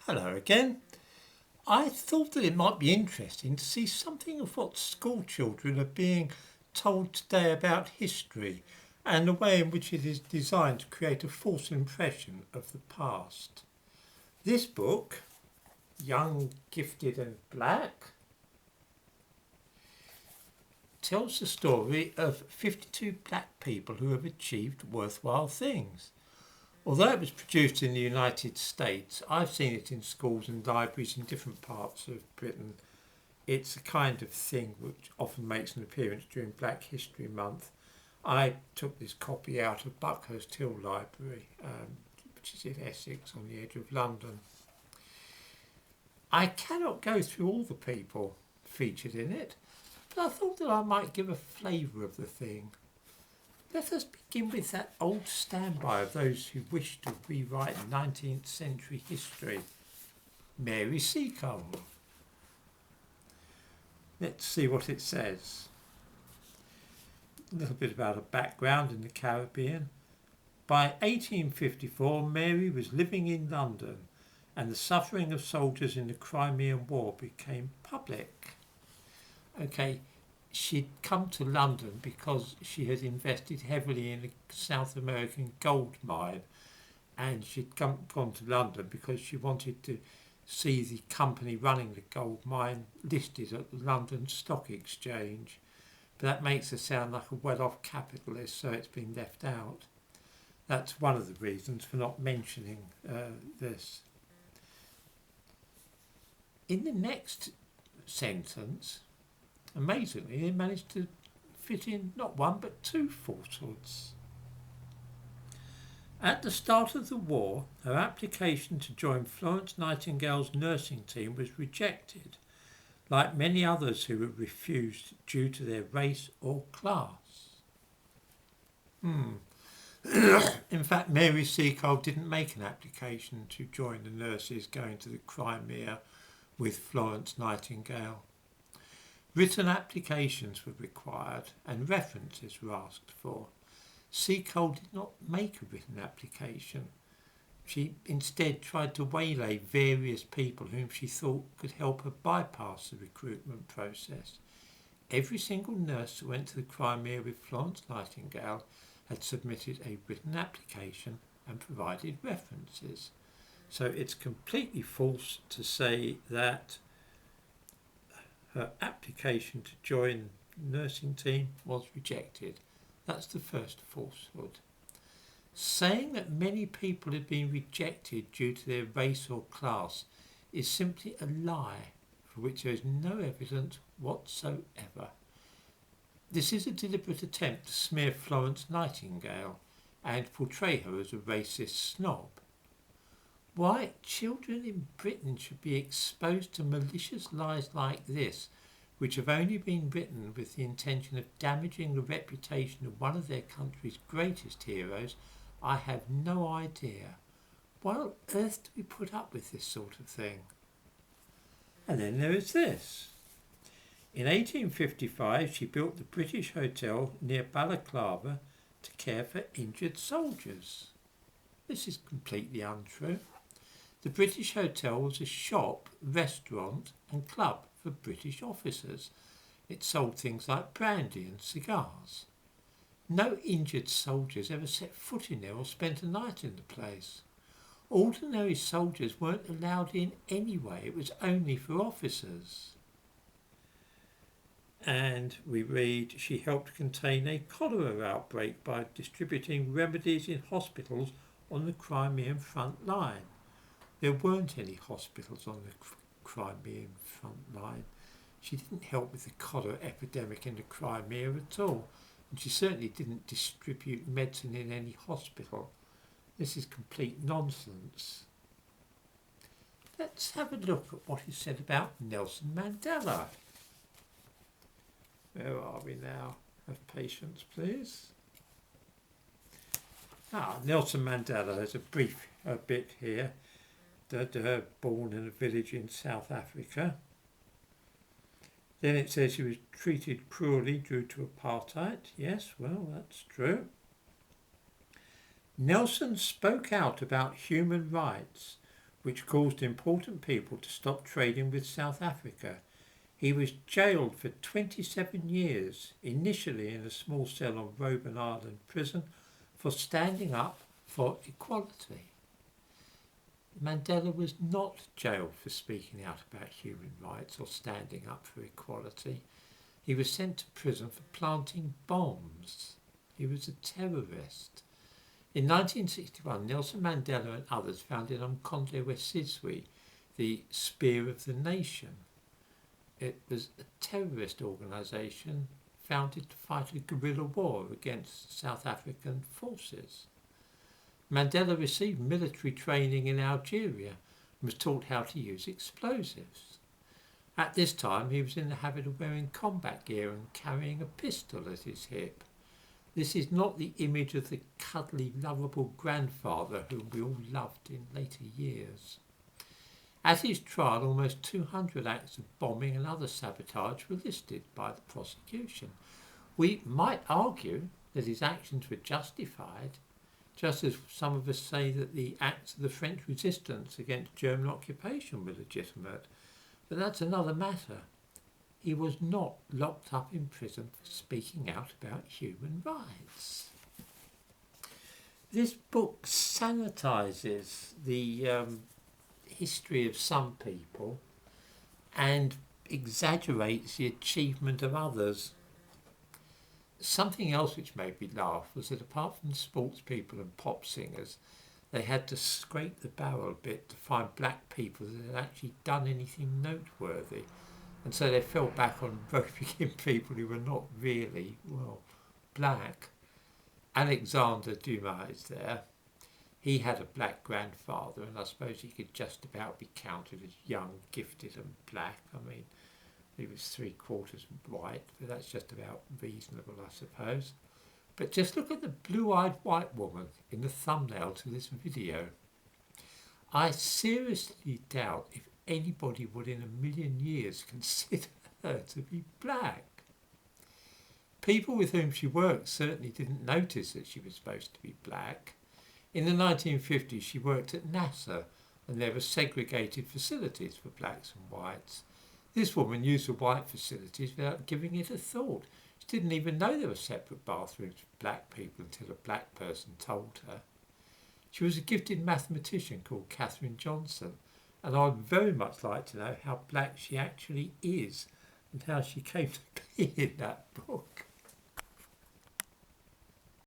Hello again. I thought that it might be interesting to see something of what school children are being told today about history and the way in which it is designed to create a false impression of the past. This book, Young, Gifted and Black, tells the story of 52 black people who have achieved worthwhile things. Although it was produced in the United States, I've seen it in schools and libraries in different parts of Britain. It's a kind of thing which often makes an appearance during Black History Month. I took this copy out of Buckhurst Hill Library, which is in Essex on the edge of London. I cannot go through all the people featured in it, but I thought that I might give a flavour of the thing. Let us begin with that old standby of those who wish to rewrite 19th century history, Mary Seacole. Let's see what it says. A little bit about her background in the Caribbean. By 1854, Mary was living in London, and the suffering of soldiers in the Crimean War became public. Okay, she'd come to London because she had invested heavily in a South American gold mine, and she'd gone to London because she wanted to see the company running the gold mine listed at the London Stock Exchange. But that makes her sound like a well-off capitalist, so it's been left out. That's one of the reasons for not mentioning this. In the next sentence, amazingly, they managed to fit in not one but two falsehoods. At the start of the war, her application to join Florence Nightingale's nursing team was rejected, like many others who were refused due to their race or class. In fact, Mary Seacole didn't make an application to join the nurses going to the Crimea with Florence Nightingale. Written applications were required and references were asked for. Seacole did not make a written application. She instead tried to waylay various people whom she thought could help her bypass the recruitment process. Every single nurse who went to the Crimea with Florence Nightingale had submitted a written application and provided references. So it's completely false to say that her application to join the nursing team was rejected. That's the first falsehood. Saying that many people have been rejected due to their race or class is simply a lie for which there is no evidence whatsoever. This is a deliberate attempt to smear Florence Nightingale and portray her as a racist snob. Why children in Britain should be exposed to malicious lies like this, which have only been written with the intention of damaging the reputation of one of their country's greatest heroes, I have no idea. Why on earth do we put up with this sort of thing? And then there is this. In 1855, she built the British Hotel near Balaclava to care for injured soldiers. This is completely untrue. The British Hotel was a shop, restaurant and club for British officers. It sold things like brandy and cigars. No injured soldiers ever set foot in there or spent a night in the place. Ordinary soldiers weren't allowed in anyway. It was only for officers. And we read, she helped contain a cholera outbreak by distributing remedies in hospitals on the Crimean front line. There weren't any hospitals on the Crimean front line. She didn't help with the cholera epidemic in the Crimea at all, and she certainly didn't distribute medicine in any hospital. This is complete nonsense. Let's have a look at what is said about Nelson Mandela. Where are we now? Have patience, please. Nelson Mandela has a brief bit here. Born in a village in South Africa. Then it says he was treated cruelly due to apartheid. Yes, well, that's true. Nelson spoke out about human rights, which caused important people to stop trading with South Africa. He was jailed for 27 years, initially in a small cell on Robben Island prison, for standing up for equality. Mandela was not jailed for speaking out about human rights or standing up for equality. He was sent to prison for planting bombs. He was a terrorist. In 1961, Nelson Mandela and others founded Umkhonto we Sizwe, the Spear of the Nation. It was a terrorist organisation founded to fight a guerrilla war against South African forces. Mandela received military training in Algeria and was taught how to use explosives. At this time, he was in the habit of wearing combat gear and carrying a pistol at his hip. This is not the image of the cuddly, lovable grandfather whom we all loved in later years. At his trial, almost 200 acts of bombing and other sabotage were listed by the prosecution. We might argue that his actions were justified, just as some of us say that the acts of the French resistance against German occupation were legitimate. But that's another matter. He was not locked up in prison for speaking out about human rights. This book sanitises the history of some people and exaggerates the achievement of others. Something else which made me laugh was that apart from sports people and pop singers, they had to scrape the barrel a bit to find black people that had actually done anything noteworthy. And so they fell back on roping in people who were not really, black. Alexander Dumas is there. He had a black grandfather, and I suppose he could just about be counted as young, gifted and black. I mean, he was 3/4 white, but that's just about reasonable, I suppose. But just look at the blue-eyed white woman in the thumbnail to this video. I seriously doubt if anybody would in a million years consider her to be black. People with whom she worked certainly didn't notice that she was supposed to be black. In the 1950s, she worked at NASA, and there were segregated facilities for blacks and whites. This woman used the white facilities without giving it a thought. She didn't even know there were separate bathrooms for black people until a black person told her. She was a gifted mathematician called Katherine Johnson, and I'd very much like to know how black she actually is and how she came to be in that book.